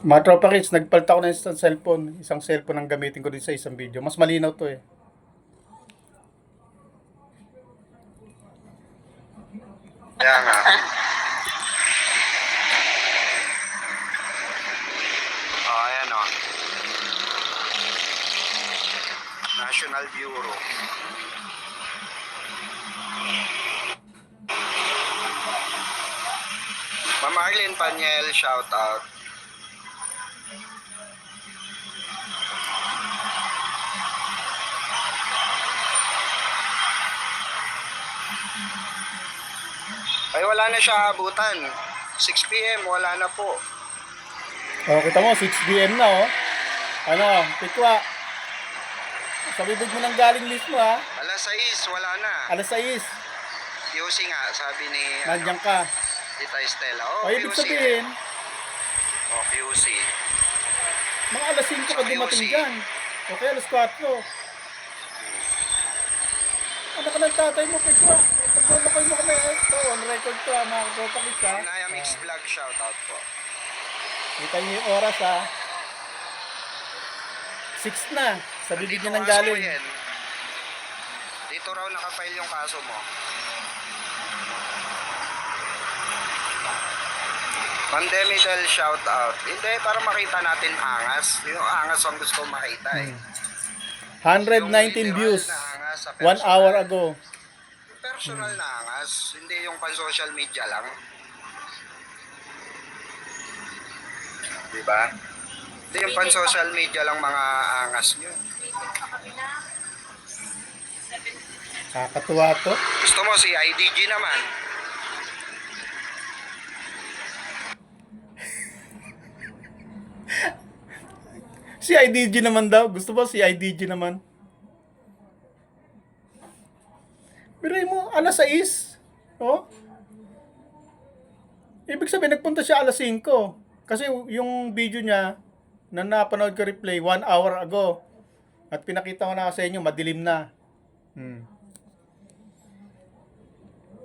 Mga tropa kids, nagpalit ako ng isang cellphone. Isang cellphone ang gamitin ko din sa isang video. Mas malinaw to eh. Kaya nga. Ayan o. National Bureau. Ma'am Arlene Paniel, shout out. Ay, wala na siya abutan. 6 p.m. wala na po. Oh, kita mo, 6 p.m. na oh. Ano, pikwa. Sa bibig mo nang galing mismo ha. Alas 6, wala na. Alas 6, QC nga, sabi ni nandiyan ka. Tita Estela. O, ibig sabihin, Oh, QC. mga alas 5 ka dumating dyan. Okay, alas 4. Ano ka ng tatay mo, pikwa? Pagpapakay mo kami. Ito, on record to ha, mga tropa kids ha. Naya Mix Vlog, shout out po. Kita niyo yung oras ha. 6 na. Sa bibig niya nang Nandito kaso galing. yan. Dito raw nakafile yung kaso mo. Ma'am Demidel, shout out. Hindi, para makita natin angas. Yung angas ang gusto kong makita eh. 119 Yung views. literal na angas sa 1 personal. hour ago. Personal na angas, hindi yung pan social media lang. Diba? Hindi yung pan social media lang mga angas nyo. Kakatuwa to. Gusto mo si IDG naman. Si IDG naman daw. Gusto ba si IDG naman? Biray mo, alas 6. Oh? Ibig sabihin, nagpunta siya alas 5. Kasi yung video niya, na napanood ko replay, 1 hour ago. At pinakita ko na sa inyo, madilim na.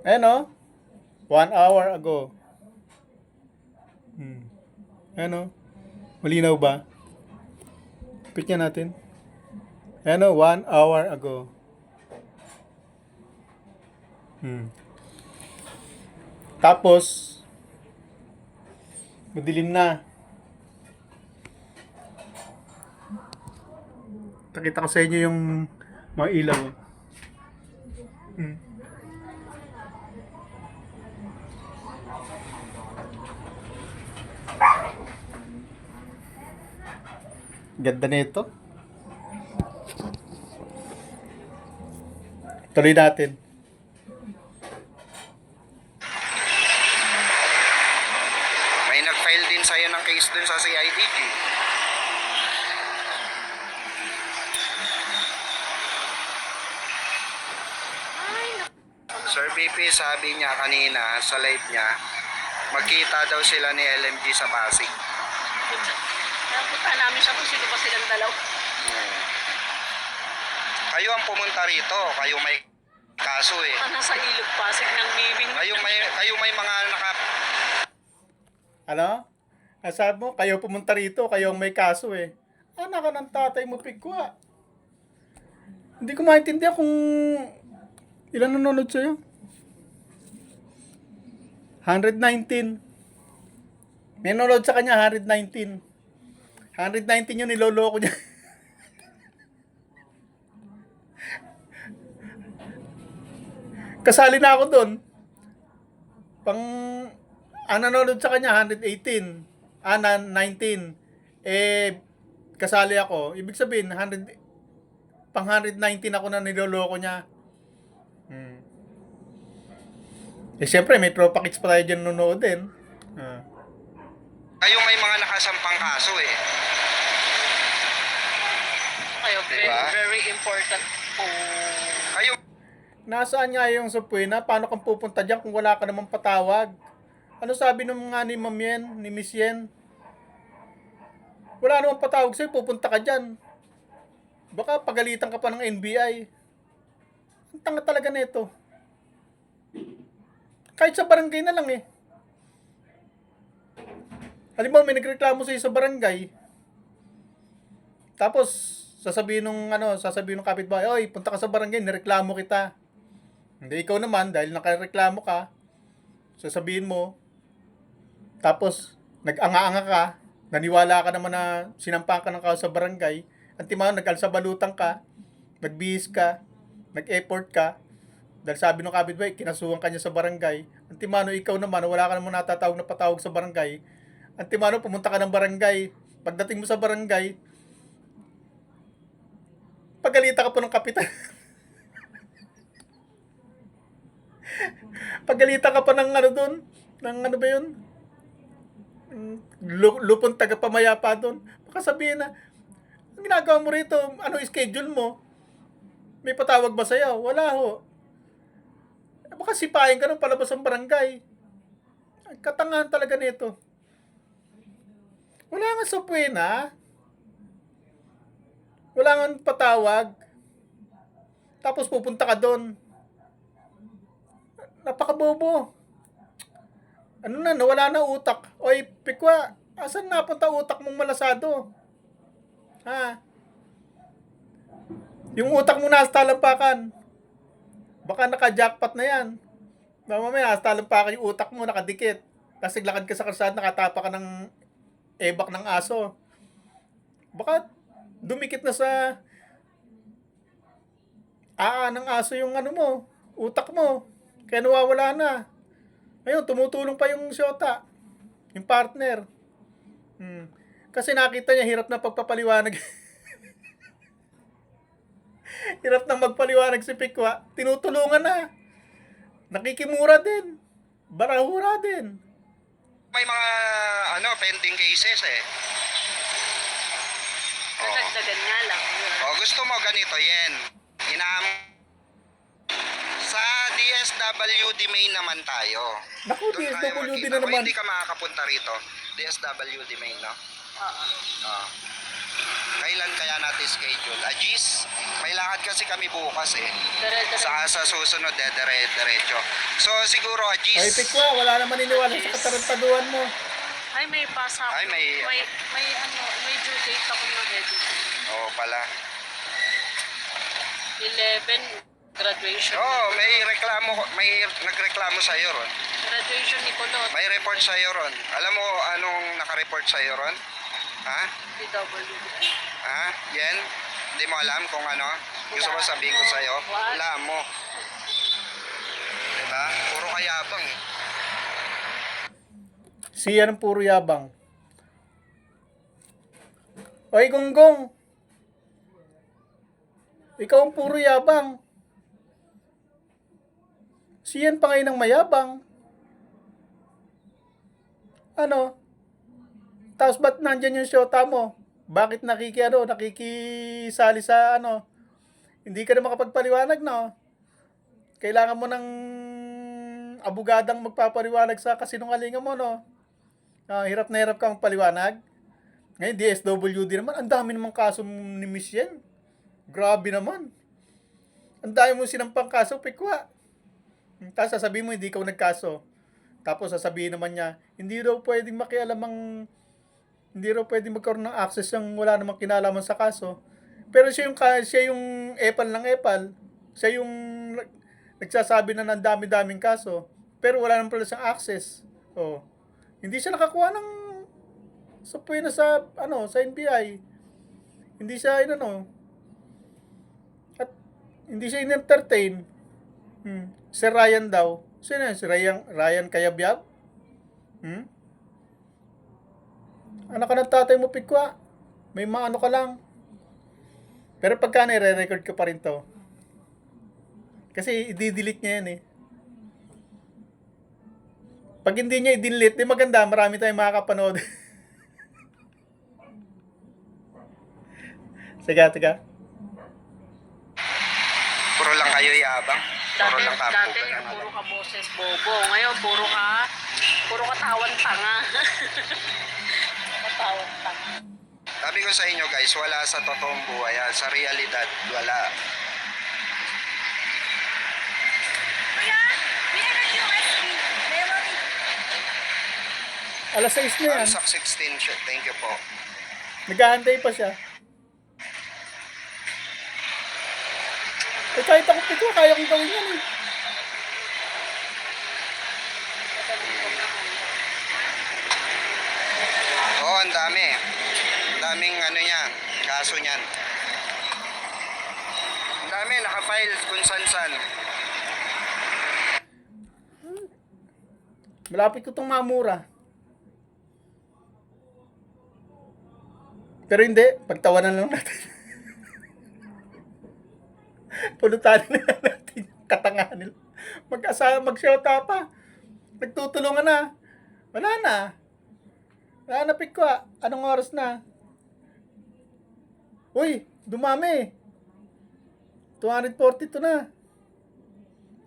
Ayan o. 1 hour ago. Ayan o. Malinaw ba? Piknya natin. Ayan o, 1 hour ago. Tapos, madilim na. Nakita ko sa inyo yung mga ilaw. Ganda nito. Tuloy natin. May nag-file din sa'yo ng case dun sa CIDG. Sir BP sabi niya kanina sa live niya, magkita daw sila ni LMG sa Pasig. Napunta namin siya kung sino ba silang dalaw. Kayo ang pumunta rito, kayo may kaso eh. Nasa ilog Pasig ng bibing. Kayo may mga Ano? Sabi mo, kayo pumunta rito, kayo ang may kaso eh. Anak ka ng tatay mo, pigwa. Hindi ko maintindihan kung ilan nanonood sa'yo. 119. May nanonood sa kanya, 119. 119 yung niloloko niya. Kasali na ako doon. Nanonood sa kanya, 118. 19. Kasali ako. Ibig sabihin, 119 ako na niloloko niya. Siyempre, may tropa kids pa tayo dyan nanonood din. kayo may mga nakasampang kaso eh. Kayo, Diba? very important po. Kayo Nasaan nga yung Supuena? Paano kang pupunta dyan kung wala ka namang patawag? Ano sabi nung nga ni Ma'am Yen, ni Miss Yen? Wala namang patawag sa'yo, pupunta ka dyan. Baka pagalitan ka pa ng NBI. Ang tanga talaga nito. Kahit sa barangay na lang eh. Halimbawa, may nagreklamo sa'yo sa barangay. Tapos, sasabihin ng kapitbahay, oy, punta ka sa barangay, nireklamo kita. Hindi, ikaw naman, dahil nakareklamo ka, sasabihin mo, tapos, nag-anga-anga ka, naniwala ka naman na sinampahan ka ng kaso sa barangay, antimano, nag-alsabalutan ka, nagbihis ka, nag-effort ka, dahil sabi ng kapitbahay, kinasuhan ka niya sa barangay, antimano, ikaw naman, wala ka naman natatawag na patawag sa barangay, antimano, pumunta ka ng barangay, pagdating mo sa barangay, pagalitan ka po ng kapitan. Pagalitan ka pa ng ano doon, ng ano ba yun? Lupon tagapamayapa doon. Baka sabihin na, ang ginagawa mo rito, ano schedule mo? May patawag ba sa'yo? Wala ho. Baka sipahin ka ng palabas ng barangay. Katangahan talaga nito. Wala nga supwena. Wala nga patawag. Tapos pupunta ka doon. Napakabobo. Ano na, nawala na utak. Oy, Pikwa, asan napunta utak mong malasado? Ha? Yung utak mo nasa talampakan. Baka naka-jackpot na yan. Mamaya, nasa talampakan yung utak mo, nakadikit. Kasi lakad ka sa kalsada, nakatapa ka ng ebak ng aso. Baka dumikit na sa ng aso yung ano mo, utak mo. Kaya nawawala na. Ngayon, tumutulong pa yung syota. Yung partner. Kasi nakita niya, hirap na pagpapaliwanag. Hirap na magpaliwanag si Pikwa. Tinutulungan na. Nakikimura din. Barahura din. May mga pending cases eh. Nadagdagan nga lang. Gusto mo ganito, Yen. Sa DSWD main naman tayo. Naku, Doon tayo DSWD magkita. na naman. Hindi ka makakapunta rito. DSWD main, no? Oo. Kailan kaya natin schedule? Ajis, may lakad kasi kami bukas eh. Sa susunod, diretso. So siguro Ajis. Ay, Pikwa, wala naman iniwala sa katarantaduhan mo. Ay, may pasa. Ay, may due date ako ng edit. Oo pala. 11, graduation. May nagreklamo sa iyo ron. Graduation ni Kulot. May report sa iyo ron. Alam mo anong naka-report sa iyo ron? Ha? PWD. Ha? Yen? Hindi mo alam kung ano? Gusto ko sabihin ko sa iyo? Wala mo. Diba? Puro kayabang eh. Siya ng puro yabang. Oy, Gonggong. Ikaw ang puro yabang. Siyan pa ngayon ang mayabang. Ano? Tapos ba't nandyan yung syota mo? Bakit nakikisali sa ano? Hindi ka na makapagpaliwanag, no? Kailangan mo ng abogadang magpapaliwanag sa kasinungalingan mo, no? Hirap na hirap ka magpaliwanag. Ngayon, DSWD naman, ang dami namang kaso ni Miss Yen. Grabe naman. Ang dami mo sinampang kaso, Pikwa. Tapos sasabihin mo, hindi ikaw nagkaso. Tapos sasabihin naman niya, hindi raw pwedeng magkaroon ng access yung wala namang kinalaman sa kaso. Pero siya yung epal ng epal. Siya yung nagsasabi na ng dami-daming kaso. Pero wala naman pala siyang access. Hindi siya nakakuha ng subpoena sa NBI. Hindi siya at hindi siya in-entertain. Si Ryan daw. Sino yan? Si Ryan Kayabyab? Anak ka ng tatay mo, Pikwa. May maano ka lang. Pero pagka nire-record ka pa rin to. Kasi i-delete niya yan eh. Pag hindi niya i-delete, di maganda. Marami tayong makakapanood. Tiga. Puro lang kayo yabang. Puro lang Dati, kampugan. puro ka boses bobo. Ngayon, puro ka tawan tanga. Katawan tanga. Sabi ko sa inyo guys, wala sa totoong buhay. Sa realidad, wala. Alas 6 na yan. Sak 16 siya. Thank you po. Nag-aantay pa siya. Eh, kahit ako pito, kaya kong gawin yan eh. Oo, ang dami. Ang daming ano niya, kaso niyan. Ang dami, nakafile kung san-san. Malapit ko itong mamura. Pero hindi, pagtawanan lang natin. Pulutan na lang natin yung katangahan nila. Mag-asawa, mag-shota pa. Nagtutulungan na. Wala na. Wala na, Pikwa. Anong oras na? Uy, dumami. 242 na.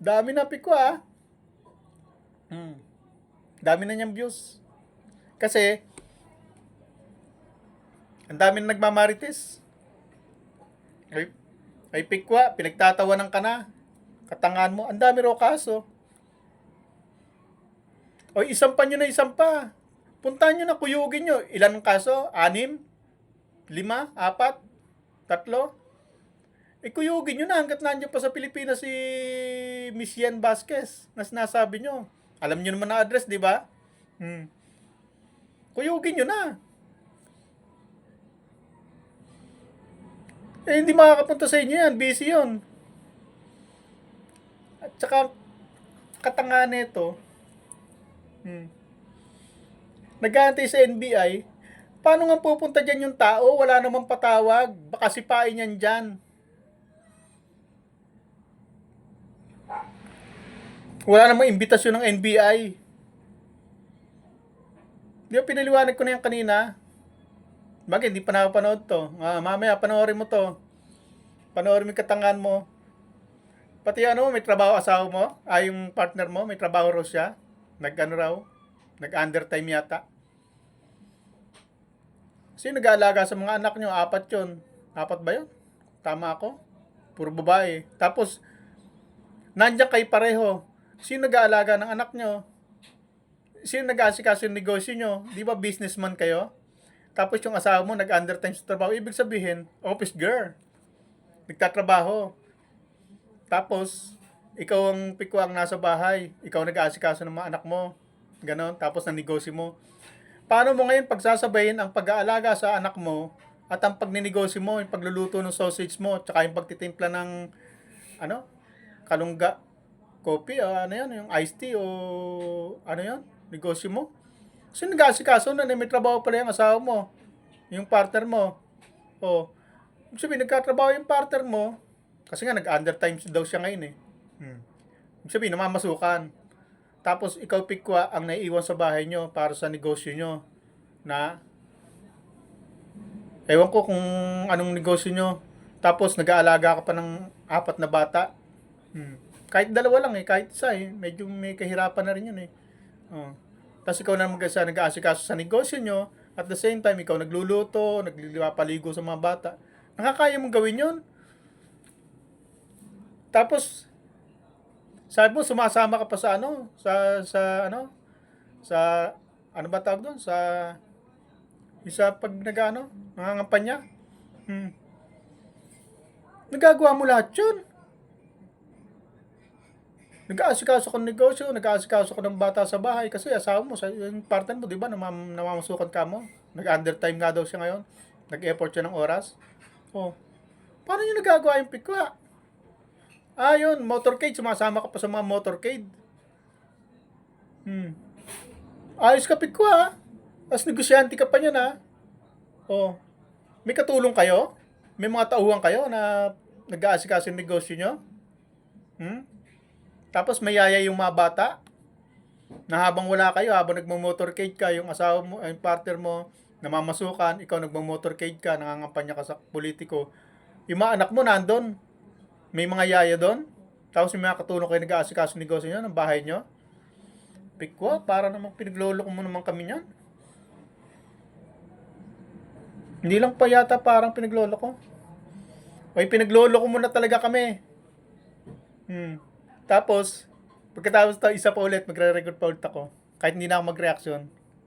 Dami na, Pikwa. Dami na niyang views. Kasi, ang dami na nagmamarites. Ay Pikwa, pinagtatawanan ka na. Katangahan mo. Ang dami raw kaso. O, isampa nyo na isampa. Puntahan nyo na, kuyugin nyo. Ilan ang kaso? 6? 5? 4? 3? Kuyugin nyo na hanggat nandiyan pa sa Pilipinas si Miss Yan Vasquez na sinasabi nyo. Alam nyo naman na address, di ba? Kuyugin nyo na. Hindi makakapunta sa inyo yan. Busy yun. At saka, katangahan nito, nag-aantay sa NBI, paano nga pupunta dyan yung tao? Wala namang patawag. Baka sipain yan dyan. Wala namang imbitasyon ng NBI. Di ba pinaliwanag ko na yan kanina? Bakit? Hindi pa nakapanood to. Mamaya, panoorin mo to. Panoorin mo yung katangahan mo. Pati ano, may trabaho asawa mo? Yung partner mo, may trabaho raw siya. Nag-ano raw? Nag-undertime yata. Sino nag-aalaga sa mga anak nyo? 4 yun. 4 ba yun? Tama ako? Puro babae. Tapos, nandiyan kayo pareho. Sino nag-aalaga ng anak nyo? Sino nag-aasikaso yung negosyo nyo? Di ba businessman kayo? Tapos yung asawa mo nag-undertime sa trabaho. Ibig sabihin, office girl. Nagtatrabaho. Tapos, ikaw ang Pikwa ang nasa bahay. Ikaw nag-aasikaso ng mga anak mo. Ganon. Tapos ang negosyo mo. Paano mo ngayon pagsasabayin ang pag-aalaga sa anak mo at ang pagninegosyo mo, yung pagluluto ng sausage mo, tsaka yung pagtitimpla ng kalungga, coffee, ano yan, yung iced tea o ano yan, negosyo mo. Kasi nag-aasikaso na may trabaho pala yung asawa mo, yung partner mo. O, sabihin, nagkatrabaho yung partner mo, kasi nga nag-undertime daw siya ngayon eh. Sabihin, namamasukan. Tapos ikaw Pikwa ang naiiwan sa bahay nyo para sa negosyo nyo na ewan ko kung anong negosyo nyo. Tapos nag-aalaga ka pa ng 4 na bata. Kahit 2 lang eh, kahit isa eh. Medyo may kahirapan na rin yun eh. Tapos ikaw na nag-aasikaso sa negosyo nyo. At the same time, ikaw nagluluto, naglilipaligo sa mga bata. Nakakaya mong gawin yun. Tapos, sabi mo, sumasama ka pa sa ano ba tawag doon? Isa pag nangangampanya. Nagagawa mo lahat yun. Nag-aasikaso ka ng negosyo, nag-aasikaso ka ng bata sa bahay kasi asawa mo, yung partner mo, di ba, namamasukan ka mo. Nag-undertime nga daw siya ngayon. Nag-effort siya ng oras. Paano nyo nagagawa yung Pikwa? Yun, motorcade. Sumasama ka pa sa mga motorcade. Ayos ka, Pikwa. Tapos negosyante ka pa niyan, ha? May katulong kayo? May mga tauhan kayo na nag-aasikaso yung negosyo nyo? Tapos may yaya yung mga bata? Na habang wala kayo, habang nagmo-motorcade ka, yung asawa mo, yung partner mo, namamasukan, ikaw nagmo-motorcade ka, nangangampanya ka sa politiko. Yung mga anak mo nandun. May mga yaya doon. Tapos may mga katulong kayo nag-aasikaso ng negosyo nyo, ng bahay nyo. Pikwa, para namang pinagloloko mo naman kami niyan. Hindi lang pa yata parang pinagloloko. Pinagloloko mo na talaga kami. Tapos, pagkatapos ito, isa pa ulit, magre-record pa ulit ako. Kahit hindi na ako mag-reaction.